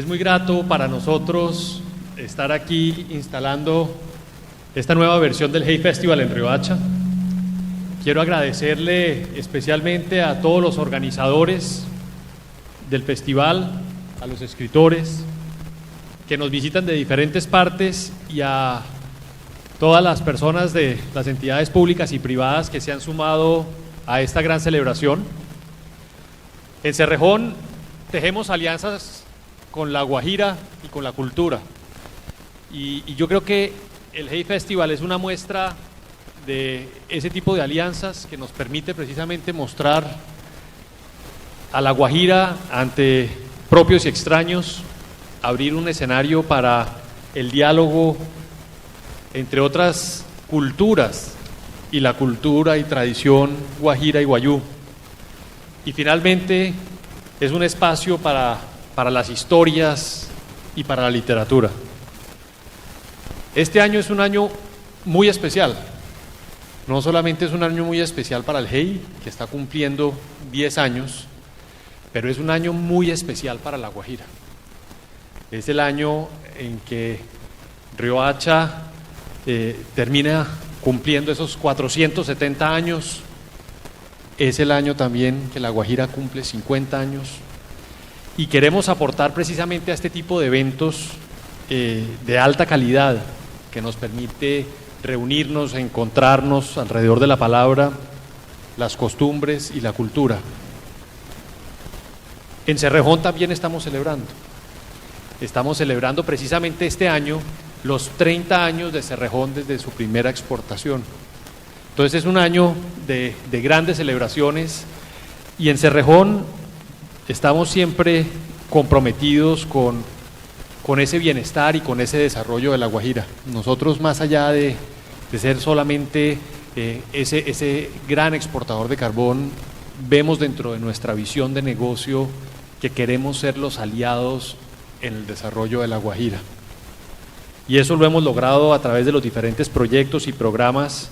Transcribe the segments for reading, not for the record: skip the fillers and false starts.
Es muy grato para nosotros estar aquí instalando esta nueva versión del Hey Festival en Riohacha. Quiero agradecerle especialmente a todos los organizadores del festival, a los escritores que nos visitan de diferentes partes y a todas las personas de las entidades públicas y privadas que se han sumado a esta gran celebración. En Cerrejón tejemos alianzas con la Guajira y con la cultura. Y yo creo que el Hey Festival es una muestra de ese tipo de alianzas que nos permite precisamente mostrar a la Guajira ante propios y extraños, abrir un escenario para el diálogo entre otras culturas y la cultura y tradición guajira y guayú. Y finalmente es un espacio para las historias y para la literatura. Este año es un año muy especial. No solamente es un año muy especial para el Hey, que está cumpliendo 10 años, pero es un año muy especial para La Guajira. Es el año en que Riohacha termina cumpliendo esos 470 años. Es el año también que La Guajira cumple 50 años. Y queremos aportar precisamente a este tipo de eventos de alta calidad que nos permite reunirnos, encontrarnos alrededor de la palabra, las costumbres y la cultura. En Cerrejón también estamos celebrando. Estamos celebrando precisamente este año los 30 años de Cerrejón desde su primera exportación. Entonces es un año de grandes celebraciones y en Cerrejón estamos siempre comprometidos con ese bienestar y con ese desarrollo de La Guajira. Nosotros, más allá de ser solamente ese gran exportador de carbón, vemos dentro de nuestra visión de negocio que queremos ser los aliados en el desarrollo de La Guajira. Y eso lo hemos logrado a través de los diferentes proyectos y programas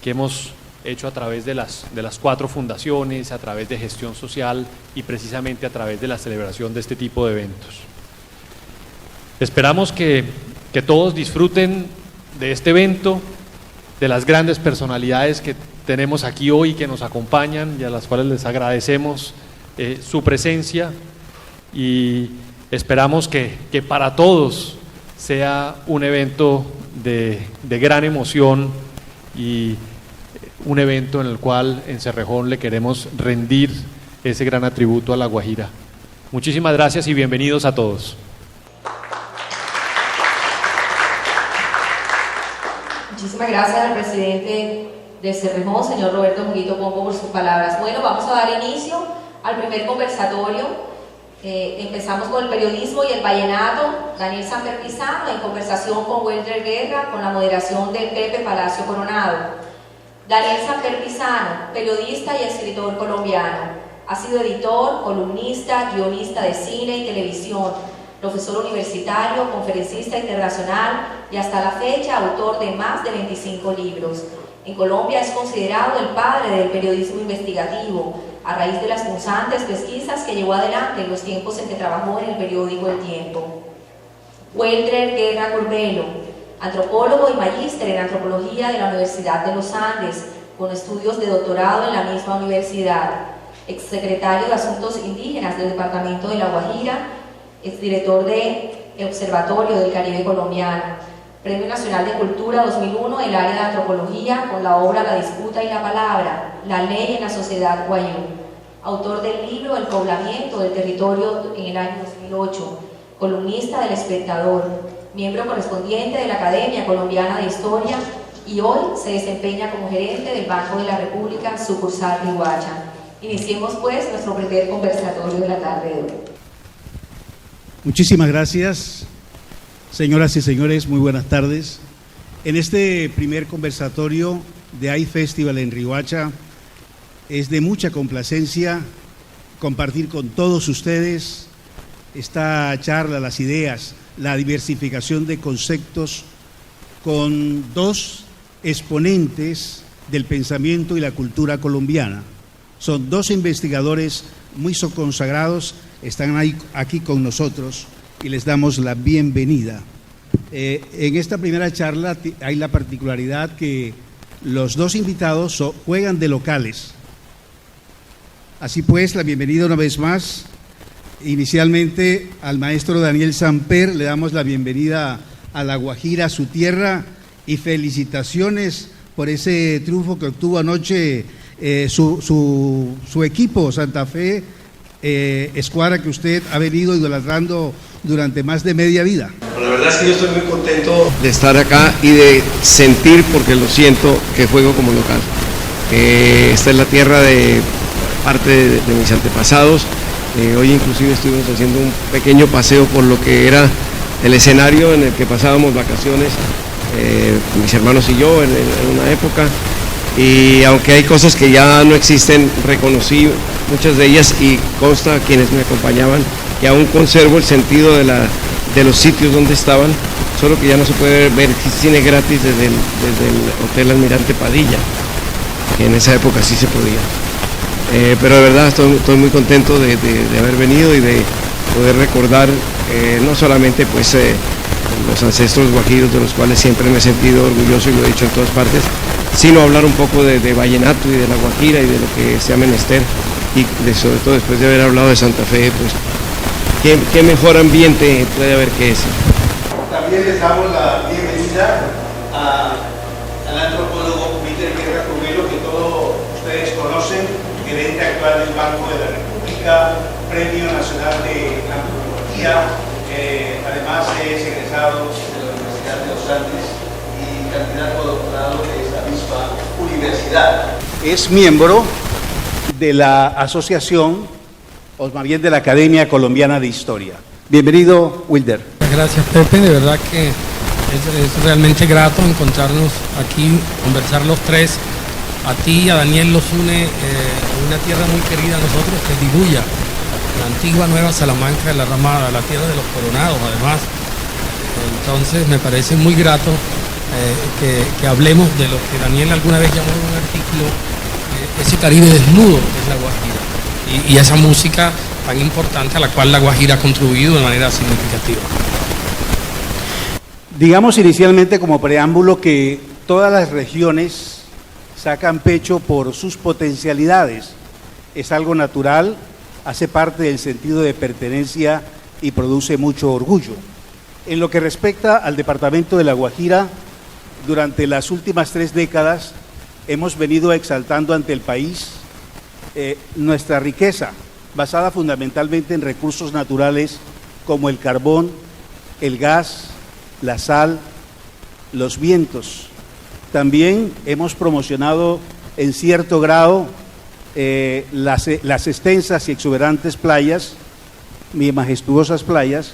que hemos hecho a través de las 4 fundaciones, a través de gestión social y precisamente a través de la celebración de este tipo de eventos. Esperamos que todos disfruten de este evento, de las grandes personalidades que tenemos aquí hoy, que nos acompañan y a las cuales les agradecemos su presencia, y esperamos que para todos sea un evento de gran emoción y un evento en el cual en Cerrejón le queremos rendir ese gran atributo a La Guajira. Muchísimas gracias y bienvenidos a todos. Muchísimas gracias al presidente de Cerrejón, señor Roberto Muguito Pombo, por sus palabras. Bueno, vamos a dar inicio al primer conversatorio. Empezamos con el periodismo y el vallenato. Daniel Sanfer Pizano en conversación con Welder Guerra, con la moderación de Pepe Palacio Coronado. Daniel Sanfer Pizano, periodista y escritor colombiano. Ha sido editor, columnista, guionista de cine y televisión, profesor universitario, conferencista internacional y hasta la fecha autor de más de 25 libros. En Colombia es considerado el padre del periodismo investigativo, a raíz de las punzantes pesquisas que llevó adelante en los tiempos en que trabajó en el periódico El Tiempo. Welder Guerra Curbelo, antropólogo y magíster en antropología de la Universidad de los Andes, con estudios de doctorado en la misma universidad, exsecretario de Asuntos Indígenas del Departamento de La Guajira, exdirector del Observatorio del Caribe Colombiano, Premio Nacional de Cultura 2001 en el área de antropología con la obra La Disputa y la Palabra, la ley en la sociedad guayú, autor del libro El poblamiento del territorio en el año 2008, columnista del Espectador, miembro correspondiente de la Academia Colombiana de Historia y hoy se desempeña como gerente del Banco de la República, sucursal Riohacha. Iniciemos pues nuestro primer conversatorio de la tarde de hoy. Muchísimas gracias, señoras y señores, muy buenas tardes. En este primer conversatorio de Hey Festival en Riohacha es de mucha complacencia compartir con todos ustedes esta charla, las ideas, la diversificación de conceptos con 2 exponentes del pensamiento y la cultura colombiana. Son 2 investigadores muy consagrados, están aquí con nosotros y les damos la bienvenida. En esta primera charla hay la particularidad que los dos invitados juegan de locales. Así pues, la bienvenida una vez más. Inicialmente al maestro Daniel Samper le damos la bienvenida a La Guajira, su tierra, y felicitaciones por ese triunfo que obtuvo anoche su equipo, Santa Fe, escuadra que usted ha venido idolatrando durante más de media vida. La verdad es que yo estoy muy contento de estar acá y de sentir, porque lo siento, que juego como local. Esta es la tierra de parte de mis antepasados. Hoy inclusive estuvimos haciendo un pequeño paseo por lo que era el escenario en el que pasábamos vacaciones, mis hermanos y yo en una época, y aunque hay cosas que ya no existen, reconocí muchas de ellas y consta a quienes me acompañaban y aún conservo el sentido de los sitios donde estaban, solo que ya no se puede ver cine gratis desde el Hotel Almirante Padilla, que en esa época sí se podía. Pero de verdad estoy muy contento de haber venido y de poder recordar no solamente pues los ancestros guajiros, de los cuales siempre me he sentido orgulloso y lo he dicho en todas partes, sino hablar un poco de vallenato y de la Guajira y de lo que sea menester, y sobre todo después de haber hablado de Santa Fe, pues qué mejor ambiente puede haber que ese. También les damos la bienvenida al antropólogo Wilder Guerra Cubero, que todos ustedes conocen, gerente actual del Banco de la República, Premio Nacional de Antropología, además es egresado de la Universidad de los Andes y candidato a doctorado de esta misma universidad. Es miembro de la asociación, o más bien de la Academia Colombiana de Historia. Bienvenido, Wilder. Gracias, Pepe, de verdad que es realmente grato encontrarnos aquí, conversar los tres. A ti y a Daniel los une una tierra muy querida a nosotros, que es Dibuya, la antigua Nueva Salamanca de la Ramada, la tierra de los coronados, además. Entonces me parece muy grato que hablemos de lo que Daniel alguna vez llamó en un artículo, ese Caribe desnudo que es la Guajira, y esa música tan importante a la cual la Guajira ha contribuido de manera significativa. Digamos inicialmente como preámbulo que todas las regiones sacan pecho por sus potencialidades. Es algo natural, hace parte del sentido de pertenencia y produce mucho orgullo. En lo que respecta al departamento de La Guajira, durante las últimas 3 décadas hemos venido exaltando ante el país nuestra riqueza, basada fundamentalmente en recursos naturales como el carbón, el gas, la sal, los vientos. También hemos promocionado en cierto grado las extensas y exuberantes playas, majestuosas playas,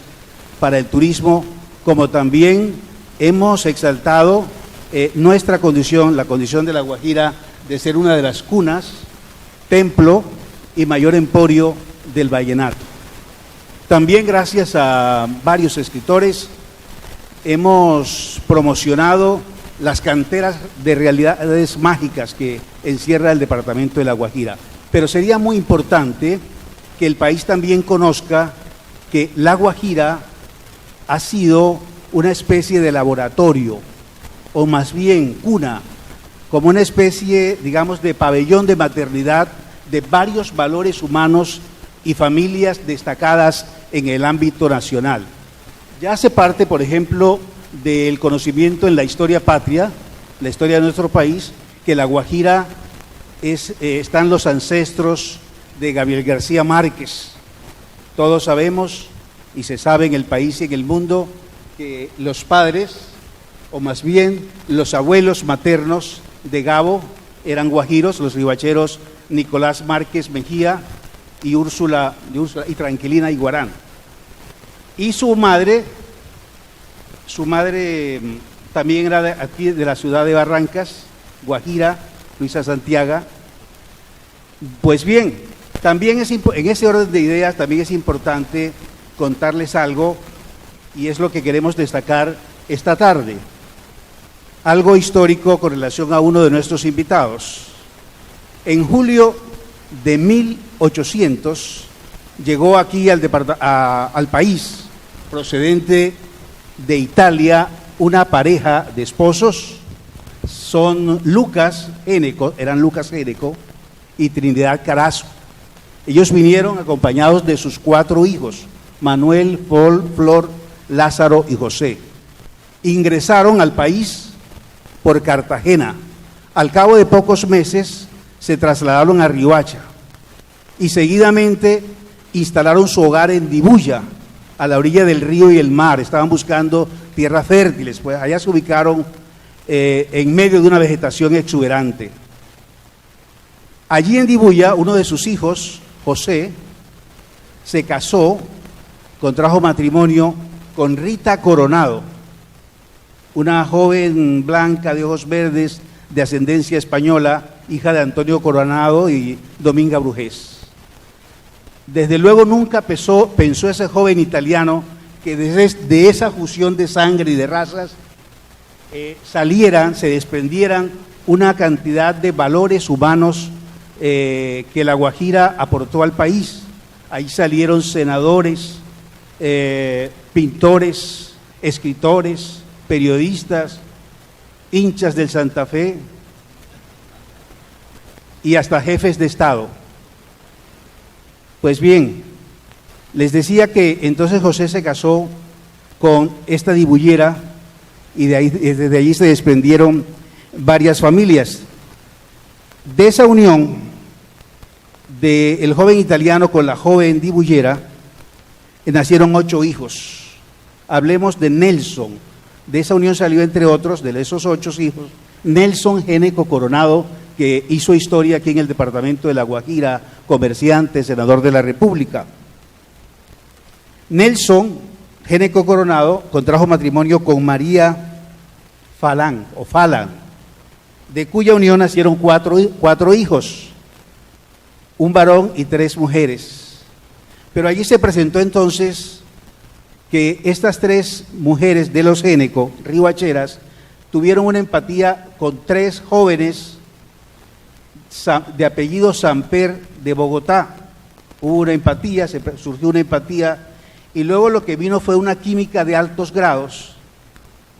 para el turismo, como también hemos exaltado nuestra condición, la condición de La Guajira, de ser una de las cunas, templo y mayor emporio del vallenato. También gracias a varios escritores hemos promocionado las canteras de realidades mágicas que encierra el departamento de La Guajira. Pero sería muy importante que el país también conozca que La Guajira ha sido una especie de laboratorio, o más bien cuna, como una especie, digamos, de pabellón de maternidad de varios valores humanos y familias destacadas en el ámbito nacional. Ya hace parte, por ejemplo, del conocimiento en la historia patria, la historia de nuestro país, que La Guajira están los ancestros de Gabriel García Márquez. Todos sabemos y se sabe en el país y en el mundo que los padres, o más bien los abuelos maternos de Gabo, eran guajiros, los ribacheros Nicolás Márquez Mejía y Úrsula y Tranquilina Iguarán. Y su madre también era aquí de la ciudad de Barrancas, Guajira, Luisa Santiago. Pues bien, también en ese orden de ideas también es importante contarles algo, y es lo que queremos destacar esta tarde. Algo histórico con relación a uno de nuestros invitados. En julio de 1800 llegó aquí al país procedente de Italia, una pareja de esposos. Son Lucas Géneco, eran Lucas Géneco y Trinidad Carazo. Ellos vinieron acompañados de sus 4 hijos, Manuel, Paul, Flor, Lázaro y José. Ingresaron al país por Cartagena. Al cabo de pocos meses se trasladaron a Riohacha y seguidamente instalaron su hogar en Dibuya, a la orilla del río y el mar. Estaban buscando tierras fértiles, pues allá se ubicaron en medio de una vegetación exuberante. Allí en Dibuya, uno de sus hijos, José, se casó, contrajo matrimonio con Rita Coronado, una joven blanca de ojos verdes, de ascendencia española, hija de Antonio Coronado y Dominga Brujés. Desde luego nunca pensó ese joven italiano que de esa fusión de sangre y de razas se desprendieran una cantidad de valores humanos que la Guajira aportó al país. Ahí salieron senadores, pintores, escritores, periodistas, hinchas del Santa Fe y hasta jefes de Estado. Pues bien, les decía que entonces José se casó con esta dibullera y desde allí se desprendieron varias familias. De esa unión del joven italiano con la joven dibullera nacieron 8 hijos. Hablemos de Nelson. De esa unión salió, entre otros, de esos 8 hijos, Nelson Géneco Coronado, que hizo historia aquí en el departamento de La Guajira, comerciante, senador de la República. Nelson Géneco Coronado contrajo matrimonio con María Falan, de cuya unión nacieron 4 hijos, un varón y 3 mujeres. Pero allí se presentó entonces que estas 3 mujeres de los Géneco, riohacheras, tuvieron una empatía con 3 jóvenes de apellido Samper de Bogotá. Hubo una empatía, surgió una empatía, y luego lo que vino fue una química de altos grados,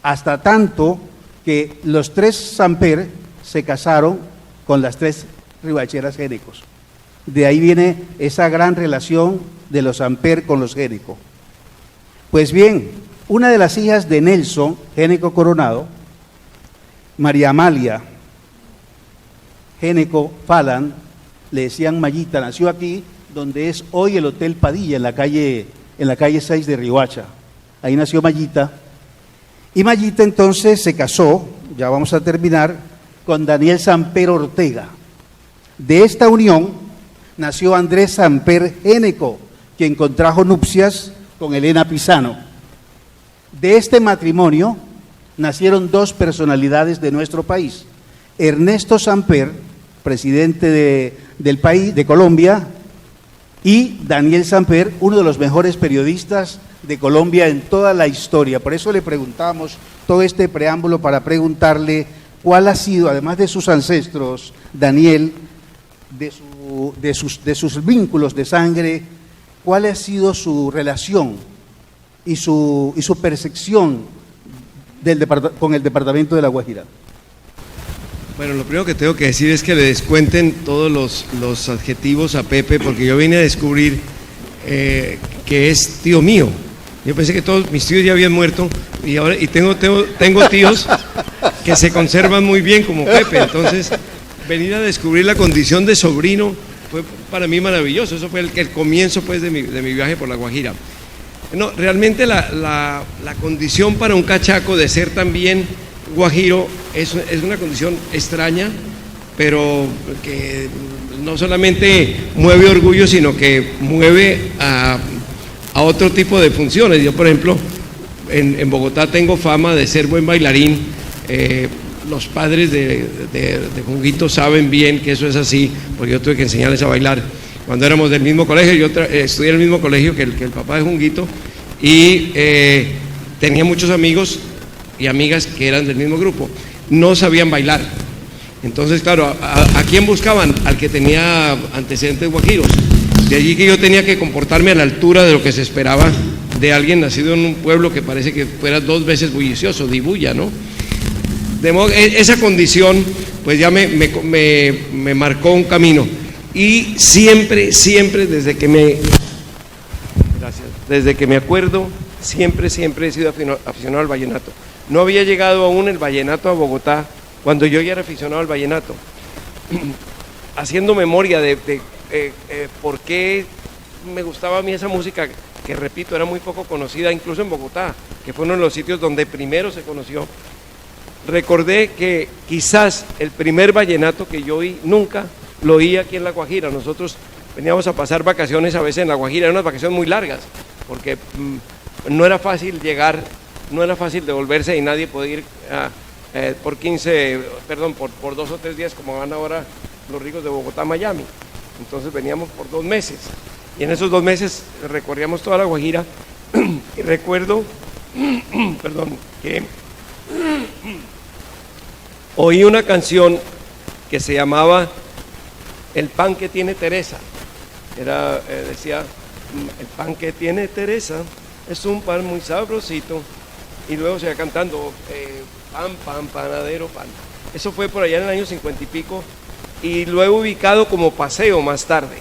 hasta tanto que los 3 Samper se casaron con las 3 riohacheras Génecos. De ahí viene esa gran relación de los Samper con los Géneco. Pues bien, una de las hijas de Nelson Géneco Coronado, María Amalia Géneco Falan, le decían Mayita, nació aquí donde es hoy el Hotel Padilla, en la calle 6 de Riohacha. Ahí nació Mayita. Y Mayita entonces se casó, ya vamos a terminar, con Daniel Samper Ortega. De esta unión nació Andrés Samper Géneco, quien contrajo nupcias con Elena Pisano. De este matrimonio nacieron 2 personalidades de nuestro país: Ernesto Samper, presidente del país, de Colombia, y Daniel Samper, uno de los mejores periodistas de Colombia en toda la historia. Por eso le preguntamos todo este preámbulo, para preguntarle cuál ha sido, además de sus ancestros, Daniel, de sus vínculos de sangre, cuál ha sido su relación y su percepción con el departamento de La Guajira. Bueno, lo primero que tengo que decir es que le descuenten todos los adjetivos a Pepe, porque yo vine a descubrir que es tío mío. Yo pensé que todos mis tíos ya habían muerto y tengo tíos que se conservan muy bien como Pepe. Entonces, venir a descubrir la condición de sobrino fue para mí maravilloso. Eso fue el comienzo, pues, de mi viaje por La Guajira. No, realmente la condición para un cachaco de ser también guajiro es una condición extraña, pero que no solamente mueve orgullo, sino que mueve a otro tipo de funciones. Yo, por ejemplo, en Bogotá tengo fama de ser buen bailarín. Los padres de Junguito saben bien que eso es así, porque yo tuve que enseñarles a bailar. Cuando éramos del mismo colegio, yo estudié en el mismo colegio que el papá de Junguito, y tenía muchos amigos y amigas que eran del mismo grupo. No sabían bailar. Entonces, claro, ¿a quién buscaban? Al que tenía antecedentes guajiros. De allí que yo tenía que comportarme a la altura de lo que se esperaba de alguien nacido en un pueblo que parece que fuera 2 veces bullicioso, Dibuya, ¿no? De modo, esa condición pues ya me marcó un camino, y siempre desde que me acuerdo, siempre he sido aficionado al vallenato. No había llegado aún el vallenato a Bogotá cuando yo ya era aficionado al vallenato. Haciendo memoria de por qué me gustaba a mí esa música, que repito, era muy poco conocida, incluso en Bogotá, que fue uno de los sitios donde primero se conoció. Recordé que quizás el primer vallenato que yo oí, nunca lo oí aquí en La Guajira. Nosotros veníamos a pasar vacaciones a veces en La Guajira, eran unas vacaciones muy largas, porque no era fácil llegar, no era fácil devolverse, y nadie podía ir por 2 o 3 días como van ahora los ricos de Bogotá a Miami. Entonces veníamos por 2 meses, y en esos 2 meses recorríamos toda La Guajira. Y recuerdo que oí una canción que se llamaba El pan que tiene Teresa. Decía, el pan que tiene Teresa es un pan muy sabrosito, y luego se iba cantando pan, panadero, pan. Eso fue por allá en el año 50 y pico, y lo he ubicado como paseo más tarde,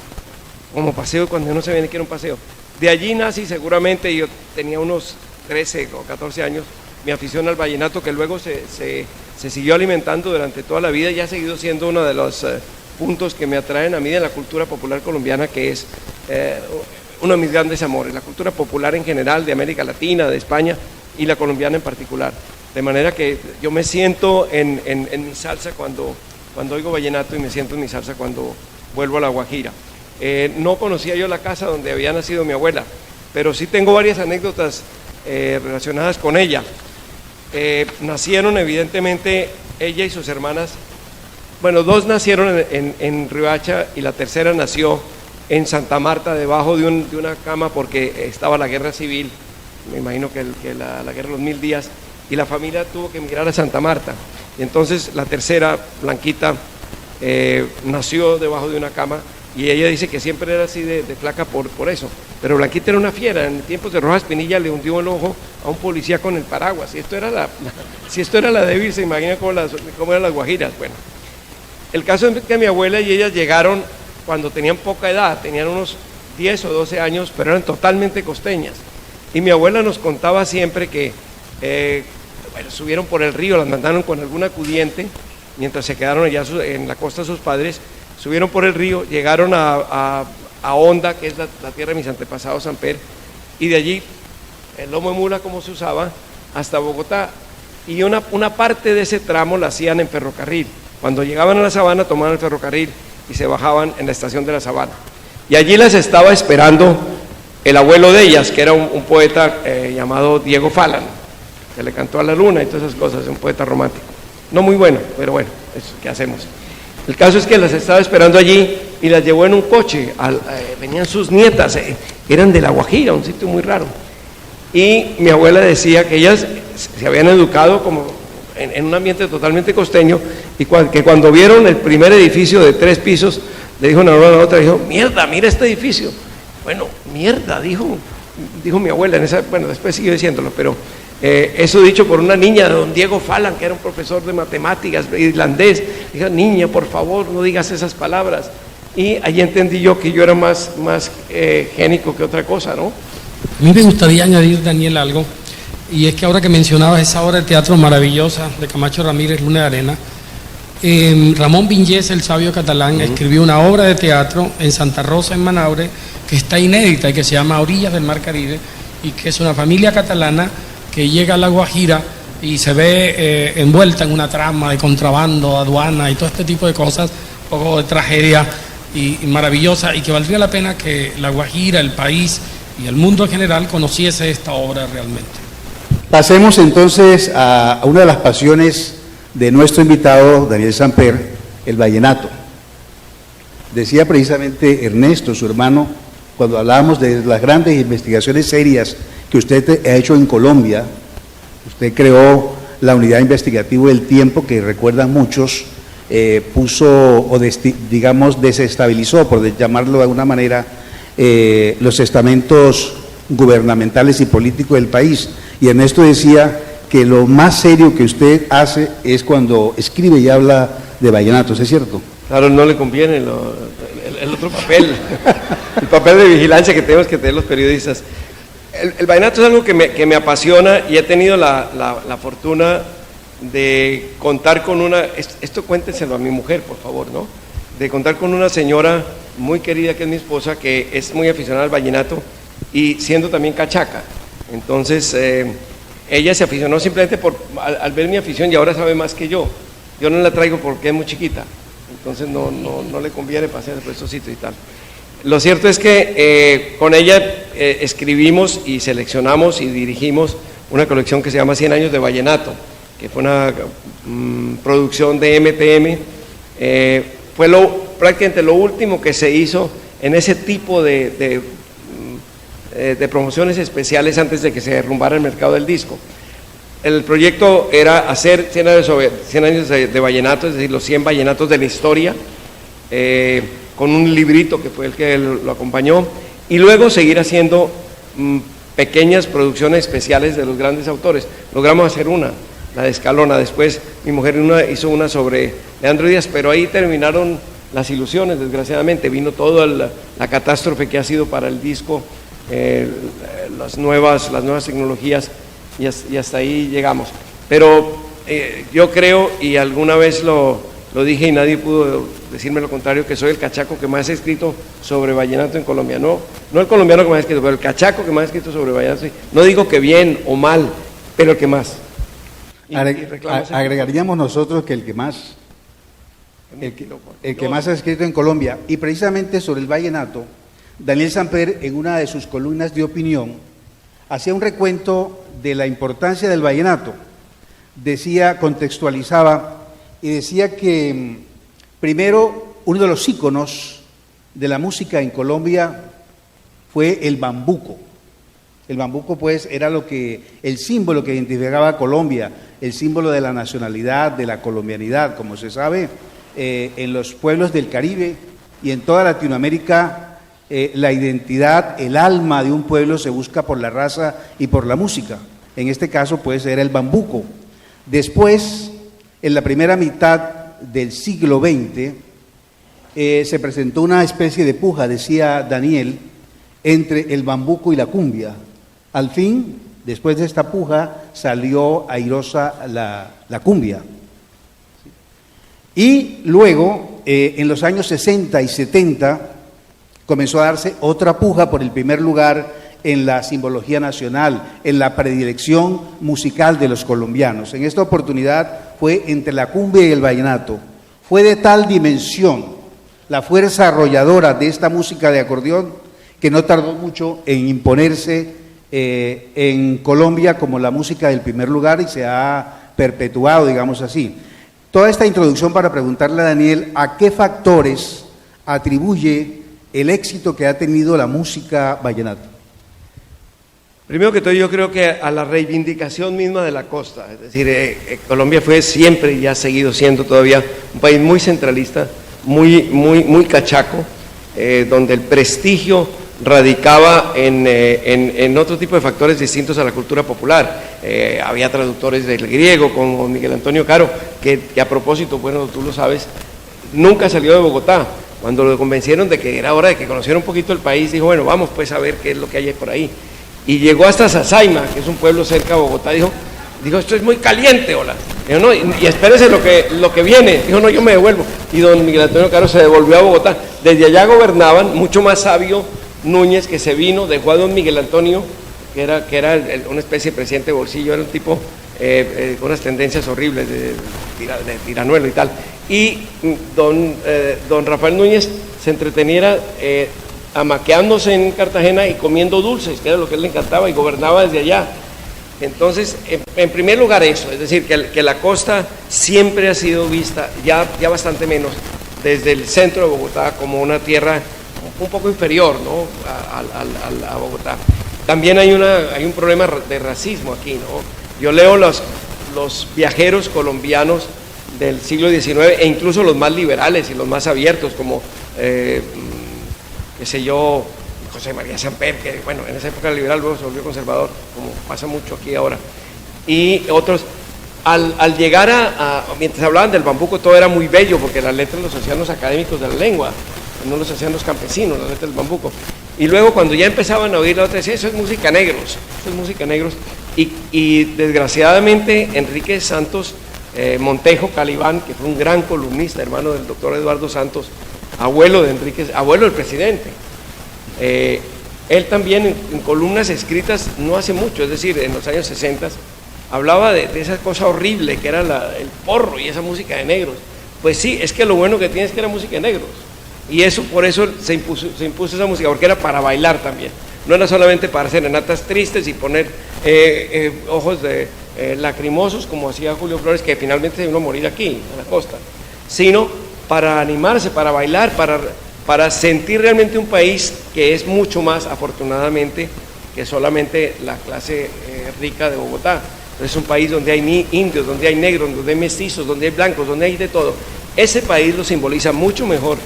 como paseo cuando uno se viene que era un paseo. De allí nací seguramente, yo tenía unos 13 o 14 años, mi afición al vallenato, que luego se siguió alimentando durante toda la vida, y ha seguido siendo uno de los puntos que me atraen a mí de la cultura popular colombiana, que es uno de mis grandes amores, la cultura popular en general de América Latina, de España, y la colombiana en particular. De manera que yo me siento en mi salsa cuando oigo vallenato, y me siento en mi salsa cuando vuelvo a La Guajira. No conocía yo la casa donde había nacido mi abuela, pero sí tengo varias anécdotas relacionadas con ella. Nacieron evidentemente ella y sus hermanas, bueno, 2 nacieron en Riohacha, y la tercera nació en Santa Marta, debajo de una cama, porque estaba la guerra civil, me imagino que la guerra de los 1000 días, y la familia tuvo que emigrar a Santa Marta. Y entonces la tercera, Blanquita, nació debajo de una cama, y ella dice que siempre era así de flaca por eso. Pero Blanquita era una fiera. En tiempos de Rojas Pinilla le hundió el ojo a un policía con el paraguas. Si esto era la débil, se imagina cómo eran las guajiras. Bueno, el caso es que mi abuela y ella llegaron cuando tenían poca edad, tenían unos 10 o 12 años, pero eran totalmente costeñas. Y mi abuela nos contaba siempre que subieron por el río, las mandaron con algún acudiente, mientras se quedaron allá en la costa sus padres, subieron por el río, llegaron a Honda, que es la tierra de mis antepasados, Samper, y de allí el lomo de mula, como se usaba, hasta Bogotá, y una parte de ese tramo la hacían en ferrocarril. Cuando llegaban a la Sabana, tomaban el ferrocarril y se bajaban en la estación de la Sabana, y allí las estaba esperando el abuelo de ellas, que era un poeta llamado Diego Falan, que le cantó a la luna y todas esas cosas, un poeta romántico, no muy bueno, pero bueno, eso, ¿qué hacemos? El caso es que las estaba esperando allí, y las llevó en un coche, venían sus nietas, eran de La Guajira, un sitio muy raro, y mi abuela decía que ellas se habían educado como en un ambiente totalmente costeño, y que cuando vieron el primer edificio de 3 pisos, le dijo una a la otra, dijo, mierda, mira este edificio. Bueno, mierda, dijo mi abuela, bueno, después siguió diciéndolo, pero eso dicho por una niña de don Diego Falan, que era un profesor de matemáticas irlandés. Dijo, niña, por favor, no digas esas palabras. Y ahí entendí yo que yo era más génico que otra cosa, ¿no? A mí me gustaría añadir, Daniel, algo, y es que ahora que mencionabas esa obra de teatro maravillosa de Camacho Ramírez, Luna de Arena, Ramón Viñés, el sabio catalán, escribió una obra de teatro en Santa Rosa, en Manaure, que está inédita y que se llama Orillas del Mar Caribe, y que es una familia catalana que llega a La Guajira y se ve envuelta en una trama de contrabando, aduana y todo este tipo de cosas, un poco de tragedia y maravillosa, y que valdría la pena que La Guajira, el país y el mundo en general conociese esta obra realmente. Pasemos entonces a una de las pasiones de nuestro invitado, Daniel Samper, el vallenato. Decía precisamente Ernesto, su hermano, cuando hablábamos de las grandes investigaciones serias que usted ha hecho en Colombia, usted creó la unidad investigativa del tiempo, que recuerdan muchos, puso o digamos desestabilizó, por llamarlo de alguna manera, los estamentos gubernamentales y políticos del país. Y Ernesto decía que lo más serio que usted hace es cuando escribe y habla de vallenatos, ¿es cierto? Claro, no le conviene el otro papel, el papel de vigilancia que tenemos que tener los periodistas. El vallenato es algo que me apasiona y he tenido la fortuna de contar con esto cuéntenselo a mi mujer, por favor, ¿no? De contar con una señora muy querida que es mi esposa, que es muy aficionada al vallenato y siendo también cachaca. Entonces, ella se aficionó simplemente al ver mi afición y ahora sabe más que yo. Yo no la traigo porque es muy chiquita, entonces no le conviene pasear por estos sitios y tal. Lo cierto es que con ella escribimos y seleccionamos y dirigimos una colección que se llama 100 años de vallenato, que fue una producción de MTM. Fue prácticamente lo último que se hizo en ese tipo de promociones especiales antes de que se derrumbara el mercado del disco. El proyecto era hacer 100 años de vallenato, es decir, los 100 vallenatos de la historia, con un librito que fue el que lo acompañó, y luego seguir haciendo pequeñas producciones especiales de los grandes autores. Logramos hacer la de Escalona, después mi mujer hizo una sobre Leandro Díaz, pero ahí terminaron las ilusiones, desgraciadamente, vino toda la catástrofe que ha sido para el disco, las nuevas tecnologías, y hasta ahí llegamos. Pero yo creo, y alguna vez lo dije y nadie pudo decirme lo contrario, que soy el cachaco que más ha escrito sobre vallenato en Colombia. No el colombiano que más ha escrito, pero el cachaco que más ha escrito sobre vallenato. No digo que bien o mal, pero el que más. Agregaríamos nosotros que el que más ha escrito en Colombia. Y precisamente sobre el vallenato, Daniel Samper, en una de sus columnas de opinión, hacía un recuento de la importancia del vallenato. Contextualizaba y decía que primero uno de los íconos de la música en Colombia fue el bambuco. El bambuco, pues, era el símbolo que identificaba a Colombia, el símbolo de la nacionalidad, de la colombianidad. Como se sabe, en los pueblos del Caribe y en toda Latinoamérica, la identidad, el alma de un pueblo se busca por la raza y por la música. En este caso, pues, era el bambuco. Después, en la primera mitad del siglo XX, se presentó una especie de puja, decía Daniel, entre el bambuco y la cumbia. Al fin, después de esta puja, salió airosa la cumbia. Y luego, en los años 60 y 70, comenzó a darse otra puja por el primer lugar en la simbología nacional, en la predilección musical de los colombianos. En esta oportunidad fue entre la cumbia y el vallenato. Fue de tal dimensión la fuerza arrolladora de esta música de acordeón que no tardó mucho en imponerse en Colombia como la música del primer lugar y se ha perpetuado, digamos así. Toda esta introducción para preguntarle a Daniel a qué factores atribuye el éxito que ha tenido la música vallenata. Primero que todo, yo creo que a la reivindicación misma de la costa, es decir, Colombia fue siempre y ha seguido siendo todavía un país muy centralista, muy cachaco, donde el prestigio radicaba en otro tipo de factores distintos a la cultura popular. Había traductores del griego como Miguel Antonio Caro, que a propósito, bueno, tú lo sabes, nunca salió de Bogotá. Cuando lo convencieron de que era hora de que conociera un poquito el país, dijo, bueno, vamos pues a ver qué es lo que hay por ahí. Y llegó hasta Sasaima, que es un pueblo cerca de Bogotá, dijo, esto es muy caliente, hola. Dijo, no, y espérese lo que viene. Dijo, no, yo me devuelvo. Y don Miguel Antonio Caro se devolvió a Bogotá. Desde allá gobernaban, mucho más sabio Núñez, que se vino, dejó a don Miguel Antonio, que era una especie de presidente de bolsillo, era un tipo con unas tendencias horribles de tiranuelo y tal. Y don Rafael Núñez se entreteniera amaqueándose en Cartagena y comiendo dulces, que era lo que él le encantaba, y gobernaba desde allá. Entonces, en primer lugar eso, es decir, que la costa siempre ha sido vista, ya bastante menos, desde el centro de Bogotá como una tierra un poco inferior, ¿no?, a Bogotá. También hay un problema de racismo aquí, ¿no? Yo leo los viajeros colombianos del siglo XIX e incluso los más liberales y los más abiertos, como qué sé yo, José María Samper, que bueno, en esa época liberal, luego se volvió conservador, como pasa mucho aquí ahora, y otros. Al llegar mientras hablaban del bambuco, todo era muy bello, porque las letras los hacían los académicos de la lengua, no los hacían los campesinos, las letras del bambuco. Y luego cuando ya empezaban a oír la otra, decía, eso es música negros, eso es música negros. Y desgraciadamente Enrique Santos Montejo Calibán, que fue un gran columnista, hermano del doctor Eduardo Santos, abuelo del presidente, él también en columnas escritas no hace mucho, es decir, en los años 60, hablaba de esa cosa horrible que era el porro y esa música de negros. Pues sí, es que lo bueno que tiene es que era música de negros. Y por eso se impuso esa música, porque era para bailar también. No era solamente para serenatas tristes y poner ojos lacrimosos, como hacía Julio Flores, que finalmente se vino a morir aquí, en la costa, sino para animarse, para bailar, para sentir realmente un país que es mucho más, afortunadamente, que solamente la clase rica de Bogotá. Es un país donde hay indios, donde hay negros, donde hay mestizos, donde hay blancos, donde hay de todo. Ese país lo simboliza mucho mejor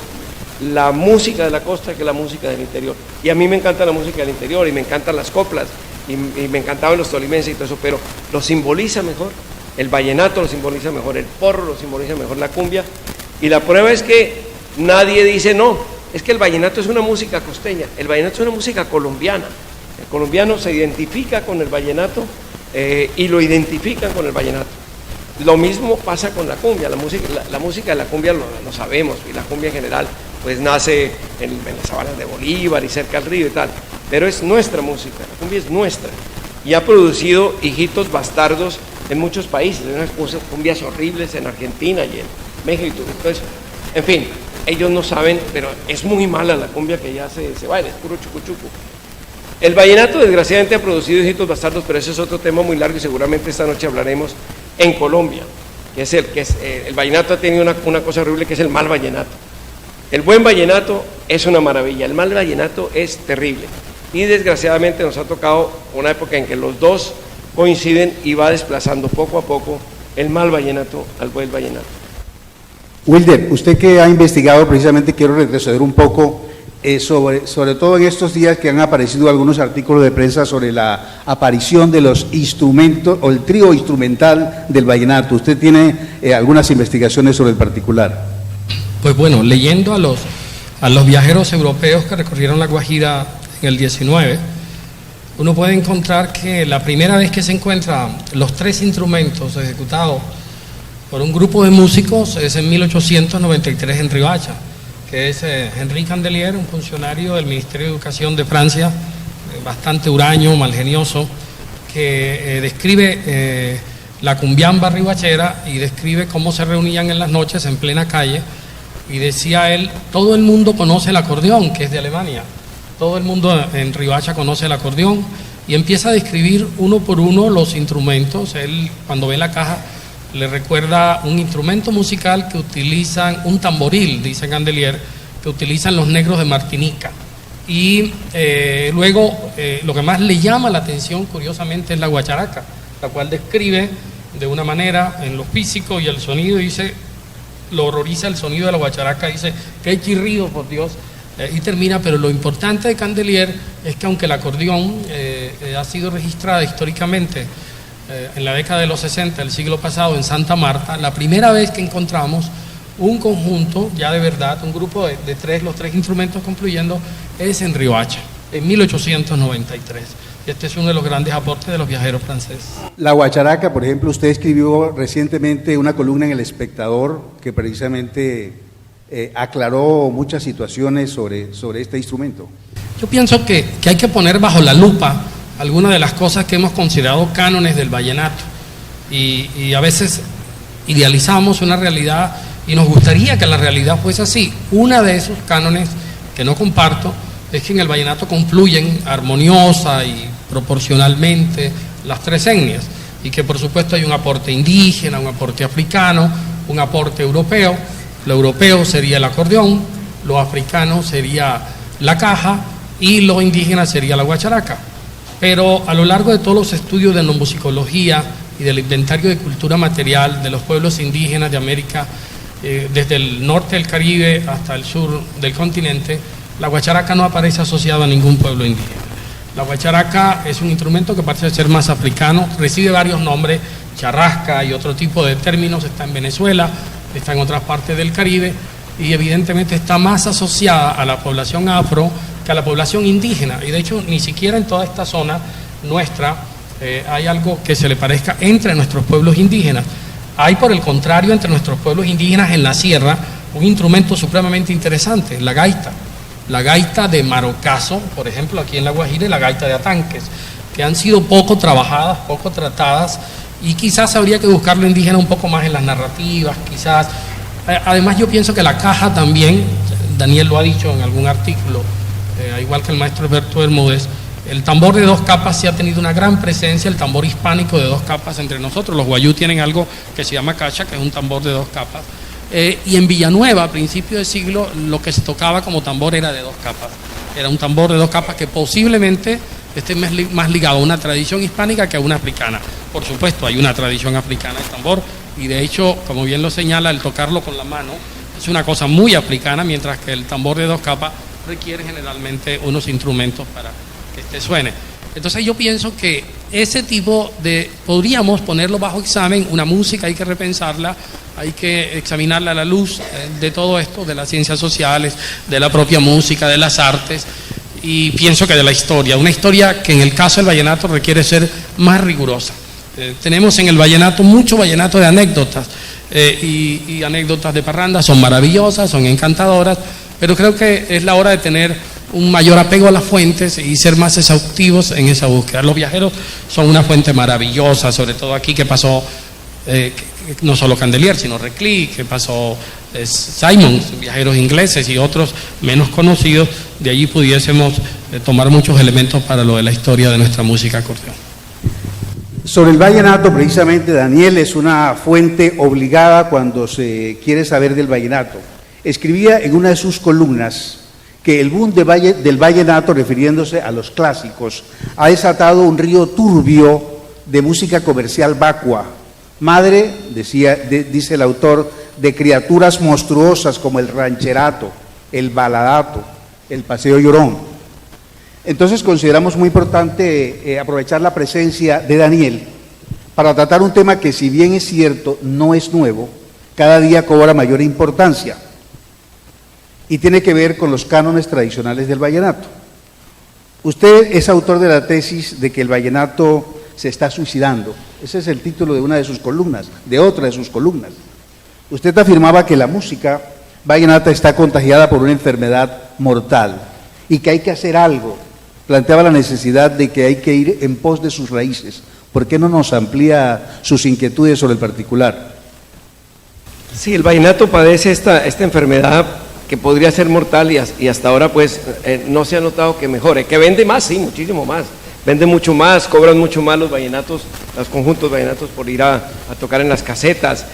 la música de la costa que la música del interior. Y a mí me encanta la música del interior y me encantan las coplas y me encantaban los tolimenses y todo eso, pero lo simboliza mejor. El vallenato lo simboliza mejor, el porro lo simboliza mejor, la cumbia. Y la prueba es que nadie dice no, es que el vallenato es una música costeña, el vallenato es una música colombiana. El colombiano se identifica con el vallenato y lo identifican con el vallenato. Lo mismo pasa con la cumbia, la música de la cumbia lo sabemos, y la cumbia en general pues nace en las sabanas de Bolívar y cerca del río y tal, pero es nuestra música, la cumbia es nuestra, y ha producido hijitos bastardos en muchos países, hay unas cumbias horribles en Argentina y en México y todo eso. En fin, ellos no saben, pero es muy mala la cumbia que ya se baila, es puro chucuchuco. El vallenato desgraciadamente ha producido hijitos bastardos, pero ese es otro tema muy largo y seguramente esta noche hablaremos en Colombia, el vallenato ha tenido una cosa horrible que es el mal vallenato. El buen vallenato es una maravilla, el mal vallenato es terrible. Y desgraciadamente nos ha tocado una época en que los dos coinciden y va desplazando poco a poco el mal vallenato al buen vallenato. Wilder, usted que ha investigado, precisamente quiero retroceder un poco sobre todo en estos días que han aparecido algunos artículos de prensa sobre la aparición de los instrumentos o el trío instrumental del vallenato. ¿Usted tiene algunas investigaciones sobre el particular? Pues bueno, leyendo a los viajeros europeos que recorrieron la Guajira en el 19, uno puede encontrar que la primera vez que se encuentran los tres instrumentos ejecutados por un grupo de músicos es en 1893 en Riohacha, que es Henri Candelier, un funcionario del Ministerio de Educación de Francia, bastante huraño, malgenioso, que describe la cumbiamba riohachera y describe cómo se reunían en las noches en plena calle, y decía él, todo el mundo conoce el acordeón, que es de Alemania, todo el mundo en Riohacha conoce el acordeón, y empieza a describir uno por uno los instrumentos. Él, cuando ve la caja, le recuerda un instrumento musical que utilizan, un tamboril, dice Candelier, que utilizan los negros de Martinica. Y luego lo que más le llama la atención, curiosamente, es la guacharaca, la cual describe de una manera en lo físico y el sonido, dice, lo horroriza el sonido de la guacharaca, dice, qué chirrido, por Dios, y termina. Pero lo importante de Candelier es que aunque el acordeón ha sido registrada históricamente en la década de los 60 del siglo pasado en Santa Marta, la primera vez que encontramos un conjunto ya de verdad, un grupo de tres, los tres instrumentos concluyendo, es en Riohacha, en 1893. Y este es uno de los grandes aportes de los viajeros franceses. La guacharaca, por ejemplo, usted escribió recientemente una columna en El Espectador que precisamente aclaró muchas situaciones sobre este instrumento. Yo pienso que hay que poner bajo la lupa algunas de las cosas que hemos considerado cánones del vallenato, y a veces idealizamos una realidad y nos gustaría que la realidad fuese así. Una de esos cánones que no comparto es que en el vallenato confluyen armoniosa y proporcionalmente las tres etnias, y que por supuesto hay un aporte indígena, un aporte africano, un aporte europeo. Lo europeo sería el acordeón, lo africano sería la caja y lo indígena sería la guacharaca. Pero a lo largo de todos los estudios de etnomusicología y del inventario de cultura material de los pueblos indígenas de América, desde el norte del Caribe hasta el sur del continente, la guacharaca no aparece asociada a ningún pueblo indígena. La guacharaca es un instrumento que parece ser más africano, recibe varios nombres, charrasca y otro tipo de términos, está en Venezuela, está en otras partes del Caribe, y evidentemente está más asociada a la población afro que a la población indígena, y de hecho ni siquiera en toda esta zona nuestra hay algo que se le parezca entre nuestros pueblos indígenas. Hay, por el contrario, entre nuestros pueblos indígenas en la sierra un instrumento supremamente interesante, la gaita de Marocaso, por ejemplo, aquí en La Guajira, y la gaita de Atanques, que han sido poco trabajadas, poco tratadas, y quizás habría que buscar lo indígena un poco más en las narrativas, quizás. Además, yo pienso que la caja también, Daniel lo ha dicho en algún artículo, igual que el maestro Alberto Bermúdez, el tambor de 2 capas sí ha tenido una gran presencia, el tambor hispánico de 2 capas entre nosotros. Los guayú tienen algo que se llama cacha, que es un tambor de 2 capas. Y en Villanueva, a principios de siglo, lo que se tocaba como tambor era de 2 capas. Era un tambor de 2 capas que posiblemente esté más ligado a una tradición hispánica que a una africana. Por supuesto, hay una tradición africana del tambor, y de hecho, como bien lo señala, el tocarlo con la mano es una cosa muy africana, mientras que el tambor de 2 capas requiere generalmente unos instrumentos para que este suene. Entonces yo pienso que ese tipo de, podríamos ponerlo bajo examen, una música hay que repensarla, hay que examinarla a la luz de todo esto, de las ciencias sociales, de la propia música, de las artes, y pienso que de la historia, una historia que en el caso del vallenato requiere ser más rigurosa. Tenemos en el vallenato mucho vallenato de anécdotas, y anécdotas de parranda, son maravillosas, son encantadoras, pero creo que es la hora de tener un mayor apego a las fuentes y ser más exhaustivos en esa búsqueda. Los viajeros son una fuente maravillosa, sobre todo aquí que pasó, no solo Candelier, sino Reclus, que pasó Simons, viajeros ingleses y otros menos conocidos. De allí pudiésemos tomar muchos elementos para lo de la historia de nuestra música acordeón. Sobre el vallenato, precisamente, Daniel es una fuente obligada cuando se quiere saber del vallenato. Escribía en una de sus columnas que el boom del vallenato, refiriéndose a los clásicos, ha desatado un río turbio de música comercial vacua, madre, dice el autor, de criaturas monstruosas como el rancherato, el baladato, el paseo llorón. Entonces consideramos muy importante aprovechar la presencia de Daniel para tratar un tema que, si bien es cierto, no es nuevo, cada día cobra mayor importancia, y tiene que ver con los cánones tradicionales del vallenato. Usted es autor de la tesis de que el vallenato se está suicidando. Ese es el título de una de sus columnas, de otra de sus columnas. Usted afirmaba que la música vallenata está contagiada por una enfermedad mortal y que hay que hacer algo. Planteaba la necesidad de que hay que ir en pos de sus raíces. ¿Por qué no nos amplía sus inquietudes sobre el particular? Sí, el vallenato padece esta enfermedad que podría ser mortal, y hasta ahora pues no se ha notado que mejore. Que vende más, sí, muchísimo más. Vende mucho más, cobran mucho más los vallenatos, los conjuntos vallenatos por ir a tocar en las casetas.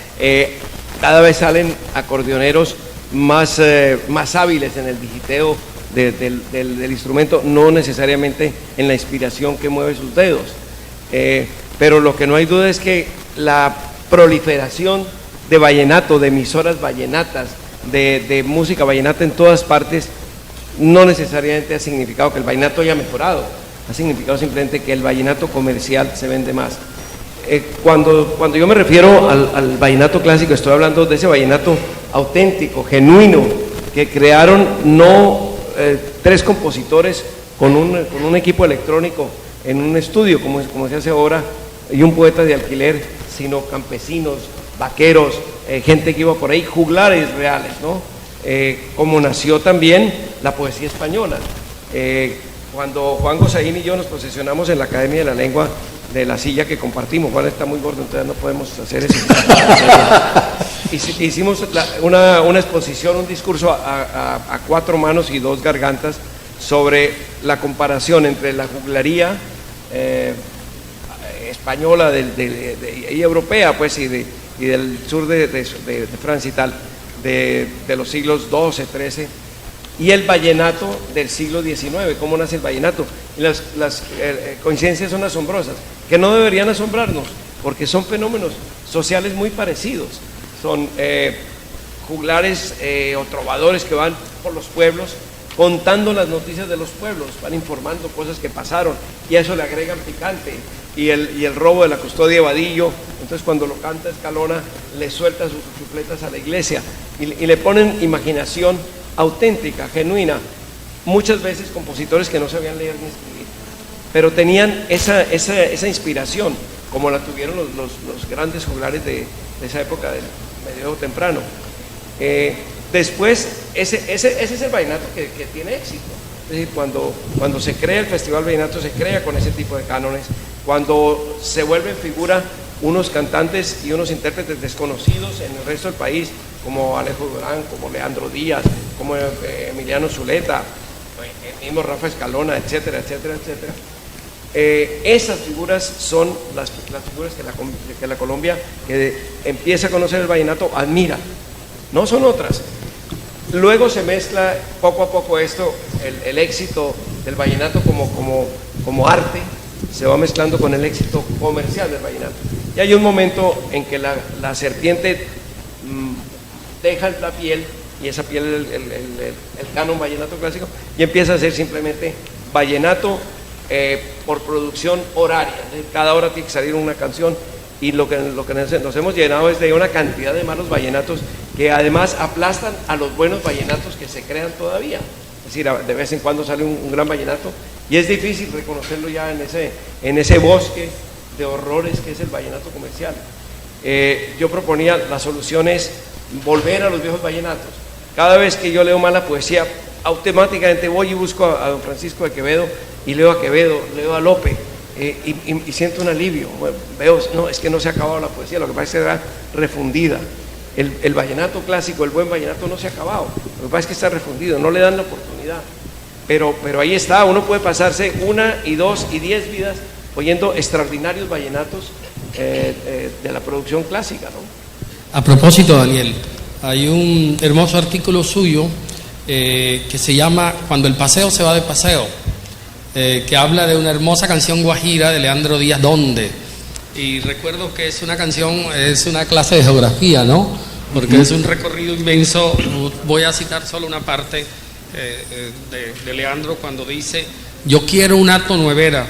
Cada vez salen acordeoneros más hábiles en el digiteo del instrumento, no necesariamente en la inspiración que mueve sus dedos. Pero lo que no hay duda es que la proliferación de vallenato, de emisoras vallenatas, de música vallenata en todas partes, no necesariamente ha significado que el vallenato haya mejorado, ha significado simplemente que el vallenato comercial se vende más. Cuando yo me refiero al vallenato clásico, estoy hablando de ese vallenato auténtico, genuino, que crearon no 3 compositores con un equipo electrónico en un estudio, como se hace ahora, y un poeta de alquiler, sino campesinos, vaqueros, gente que iba por ahí, juglares reales, ¿no? Como nació también la poesía española. Cuando Juan Gosaín y yo nos posesionamos en la Academia de la Lengua de la silla que compartimos, Juan está muy gordo, entonces no podemos hacer eso. Hicimos una exposición, un discurso a 4 manos y 2 gargantas sobre la comparación entre la juglaría española y europea, pues, y del sur de Francia y tal, de los siglos XII, XIII, y el vallenato del siglo XIX, cómo nace el vallenato. Y las coincidencias son asombrosas, que no deberían asombrarnos, porque son fenómenos sociales muy parecidos. Son juglares o trovadores que van por los pueblos contando las noticias de los pueblos, van informando cosas que pasaron y a eso le agregan picante. Y el robo de la custodia de Vadillo, entonces cuando lo canta Escalona le suelta sus chufletas a la iglesia y le ponen imaginación auténtica, genuina, muchas veces compositores que no sabían leer ni escribir, pero tenían esa inspiración, como la tuvieron los grandes juglares de esa época del medioevo temprano. Después, ese es el vallenato que tiene éxito. Es decir, cuando se crea el Festival Vallenato, se crea con ese tipo de cánones. Cuando se vuelven figura unos cantantes y unos intérpretes desconocidos en el resto del país, como Alejo Durán, como Leandro Díaz, como Emiliano Zuleta, el mismo Rafa Escalona, etcétera, etcétera, etcétera. Esas figuras son las figuras que la Colombia, que empieza a conocer el vallenato, admira. No son otras. Luego se mezcla poco a poco esto, el éxito del vallenato como arte, se va mezclando con el éxito comercial del vallenato. Y hay un momento en que la serpiente deja la piel, y esa piel el canon vallenato clásico, y empieza a ser simplemente vallenato por producción horaria. Cada hora tiene que salir una canción, y lo que nos hemos llenado es de una cantidad de malos vallenatos que además aplastan a los buenos vallenatos que se crean todavía. Es decir, de vez en cuando sale un gran vallenato y es difícil reconocerlo ya en ese bosque de horrores que es el vallenato comercial. Yo proponía, la solución es volver a los viejos vallenatos. Cada vez que yo leo mala poesía, automáticamente voy y busco a don Francisco de Quevedo y leo a Quevedo, leo a Lope. Y siento un alivio. Bueno, veo, no, es que no se ha acabado la poesía, lo que pasa es que está refundida. El vallenato clásico, el buen vallenato no se ha acabado, lo que pasa es que está refundido, no le dan la oportunidad. Pero ahí está, uno puede pasarse 1, 2 y 10 vidas oyendo extraordinarios vallenatos de la producción clásica, ¿no? A propósito, Daniel, hay un hermoso artículo suyo que se llama Cuando el paseo se va de paseo, que habla de una hermosa canción guajira de Leandro Díaz, ¿Dónde? Y recuerdo que es una canción, es una clase de geografía, ¿no? Porque es un recorrido inmenso. Voy a citar solo una parte de Leandro cuando dice: yo quiero una tonuevera,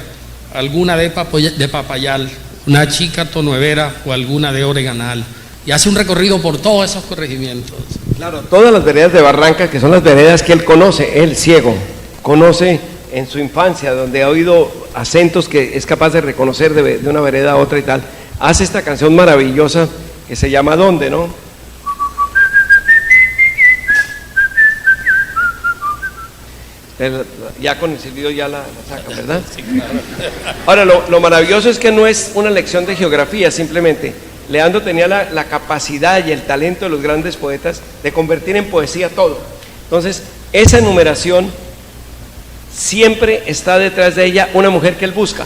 alguna de Papayal, una chica tonuevera o alguna de Oreganal. Y hace un recorrido por todos esos corregimientos. Claro, todas las veredas de Barranca, que son las veredas que él conoce, él ciego, conoce en su infancia, donde ha oído acentos que es capaz de reconocer de una vereda a otra y tal, hace esta canción maravillosa que se llama ¿Dónde?, ¿no? Ya con el silbido ya la sacan, ¿verdad? Sí, claro. Ahora, lo maravilloso es que no es una lección de geografía, simplemente Leandro tenía la capacidad y el talento de los grandes poetas de convertir en poesía todo. Entonces, esa enumeración siempre está detrás de ella una mujer que él busca,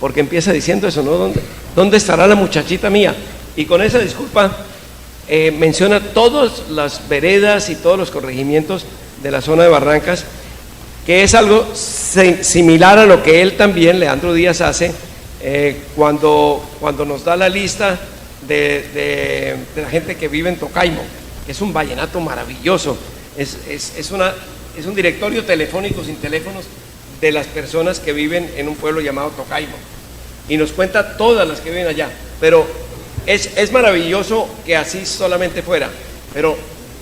porque empieza diciendo eso, ¿no? ¿Dónde estará la muchachita mía? Y con esa disculpa menciona todas las veredas y todos los corregimientos de la zona de Barrancas, que es algo similar a lo que él también, Leandro Díaz, hace cuando nos da la lista de la gente que vive en Tocaimo, que es un vallenato maravilloso, es un directorio telefónico sin teléfonos de las personas que viven en un pueblo llamado Tocaimo, y nos cuenta todas las que viven allá, pero es maravilloso que así solamente fuera, pero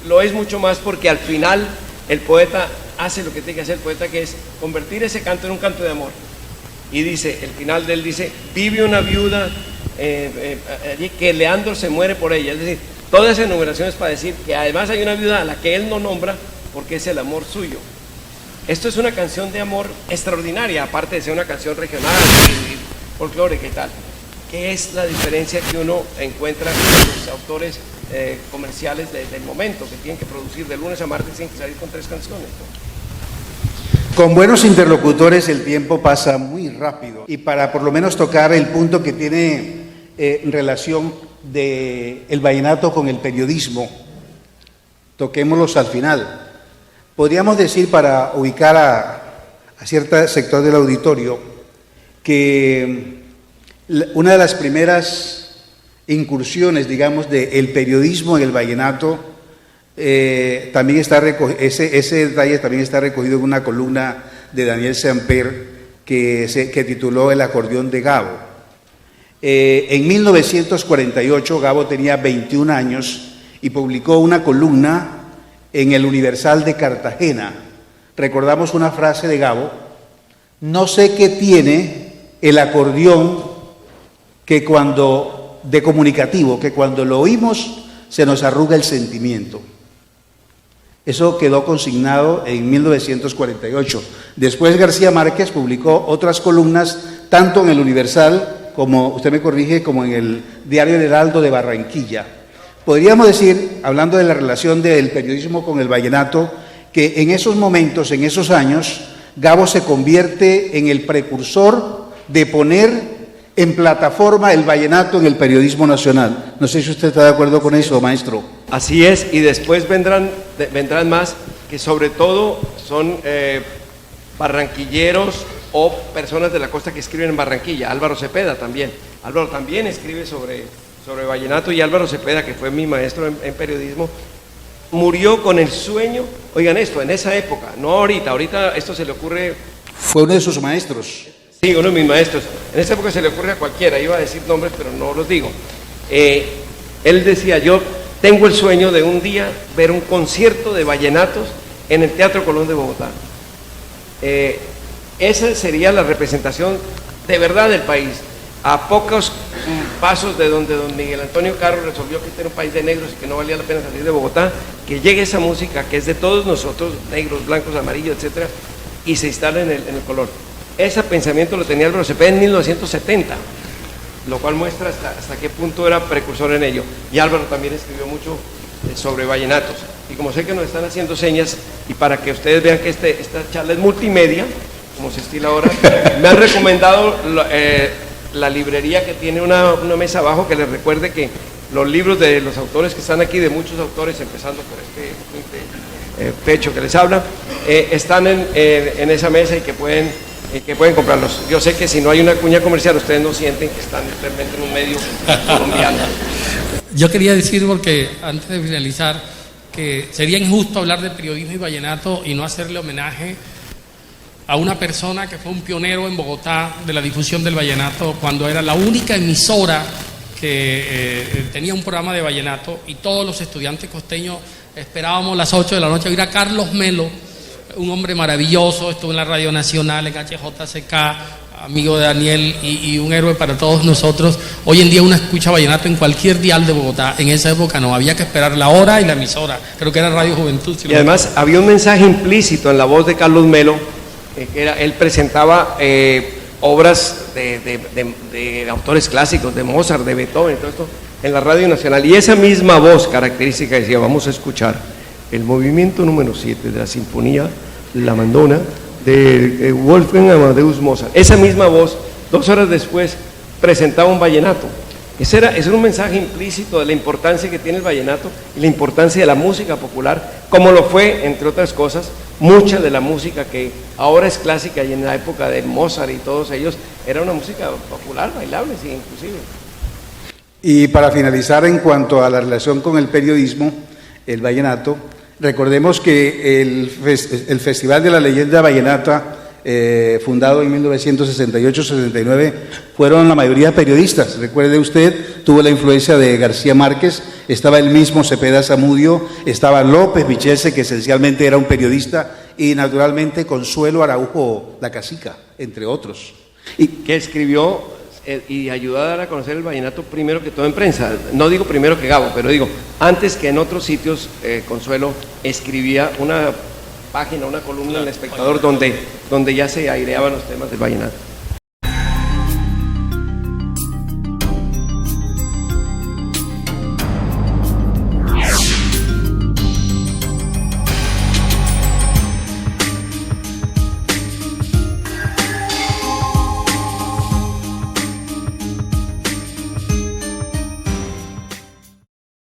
lo es mucho más porque al final el poeta hace lo que tiene que hacer el poeta, que es convertir ese canto en un canto de amor. Y dice, el final de él dice: vive una viuda allí que Leandro se muere por ella. Es decir, toda esa enumeración es para decir que además hay una viuda a la que él no nombra porque es el amor suyo. Esto es una canción de amor extraordinaria, aparte de ser una canción regional y folclórica y tal. ¿Qué es la diferencia que uno encuentra con los autores comerciales del momento, que tienen que producir de lunes a martes, tienen que salir con 3 canciones, ¿no? Con buenos interlocutores el tiempo pasa muy rápido, y para por lo menos tocar el punto que tiene relación de el vallenato con el periodismo, toquémoslos al final. Podríamos decir, para ubicar a cierto sector del auditorio, que una de las primeras incursiones, digamos, del periodismo en el vallenato También está ese detalle también está recogido en una columna de Daniel Samper que tituló El acordeón de Gabo. En 1948 Gabo tenía 21 años y publicó una columna en el Universal de Cartagena. Recordamos una frase de Gabo: no sé qué tiene el acordeón que cuando lo oímos se nos arruga el sentimiento. Eso quedó consignado en 1948. Después García Márquez publicó otras columnas, tanto en el Universal, como usted me corrige, como en el Diario El Heraldo de Barranquilla. Podríamos decir, hablando de la relación del periodismo con el vallenato, que en esos momentos, en esos años, Gabo se convierte en el precursor de poner en plataforma el vallenato en el periodismo nacional. No sé si usted está de acuerdo con eso, maestro. Así es, y después vendrán más, que sobre todo son barranquilleros o personas de la costa que escriben en Barranquilla. Álvaro Cepeda también. Álvaro también escribe sobre vallenato, y Álvaro Cepeda, que fue mi maestro en periodismo, murió con el sueño, oigan esto, en esa época, no ahorita esto se le ocurre... Fue uno de sus maestros. Sí, uno de mis maestros. En esa época se le ocurre a cualquiera, iba a decir nombres, pero no los digo. Él decía, yo tengo el sueño de un día ver un concierto de vallenatos en el Teatro Colón de Bogotá. Esa sería la representación de verdad del país. A pocos pasos de donde don Miguel Antonio Carro resolvió que este era un país de negros y que no valía la pena salir de Bogotá, que llegue esa música que es de todos nosotros, negros, blancos, amarillos, etcétera, y se instale en el color. Ese pensamiento lo tenía Álvaro Cepeda en 1970, lo cual muestra hasta qué punto era precursor en ello. Y Álvaro también escribió mucho sobre vallenatos. Y como sé que nos están haciendo señas, y para que ustedes vean que esta charla es multimedia, como se estila ahora, me han recomendado la librería que tiene una mesa abajo que les recuerde que los libros de los autores que están aquí, de muchos autores, empezando por este Pecho que les habla, están en esa mesa y que pueden comprarlos. Yo sé que si no hay una cuña comercial, ustedes no sienten que están realmente en un medio colombiano. Yo quería decir, porque antes de finalizar, que sería injusto hablar de periodismo y vallenato y no hacerle homenaje a una persona que fue un pionero en Bogotá de la difusión del vallenato, cuando era la única emisora que tenía un programa de vallenato, y todos los estudiantes costeños esperábamos las 8 de la noche a oír a Carlos Melo, un hombre maravilloso, estuvo en la Radio Nacional, en HJCK, amigo de Daniel y un héroe para todos nosotros. Hoy en día uno escucha vallenato en cualquier dial de Bogotá. En esa época no, había que esperar la hora y la emisora, creo que era Radio Juventud. Y además había un mensaje implícito en la voz de Carlos Melo, que él presentaba obras de autores clásicos, de Mozart, de Beethoven y todo esto, en la Radio Nacional. Y esa misma voz característica decía, vamos a escuchar el movimiento número 7 de la Sinfonía La Mandona de Wolfgang Amadeus Mozart. Esa misma voz, 2 horas después, presentaba un vallenato. Ese era un mensaje implícito de la importancia que tiene el vallenato y la importancia de la música popular, como lo fue, entre otras cosas, mucha de la música que ahora es clásica, y en la época de Mozart y todos ellos era una música popular, bailable, sí, inclusive. Y para finalizar, en cuanto a la relación con el periodismo, el vallenato, recordemos que el Festival de la Leyenda Vallenata, fundado en 1968-69, fueron la mayoría periodistas. Recuerde usted, tuvo la influencia de García Márquez, estaba el mismo Cepeda Zamudio, estaba López Michelse, que esencialmente era un periodista, y naturalmente Consuelo Araujo La Casica, entre otros. Y que escribió y ayudó a dar a conocer el vallenato primero que todo en prensa. No digo primero que Gabo, pero digo, antes que en otros sitios, Consuelo escribía una página, una columna en El Espectador donde ya se aireaban los temas del vallenato.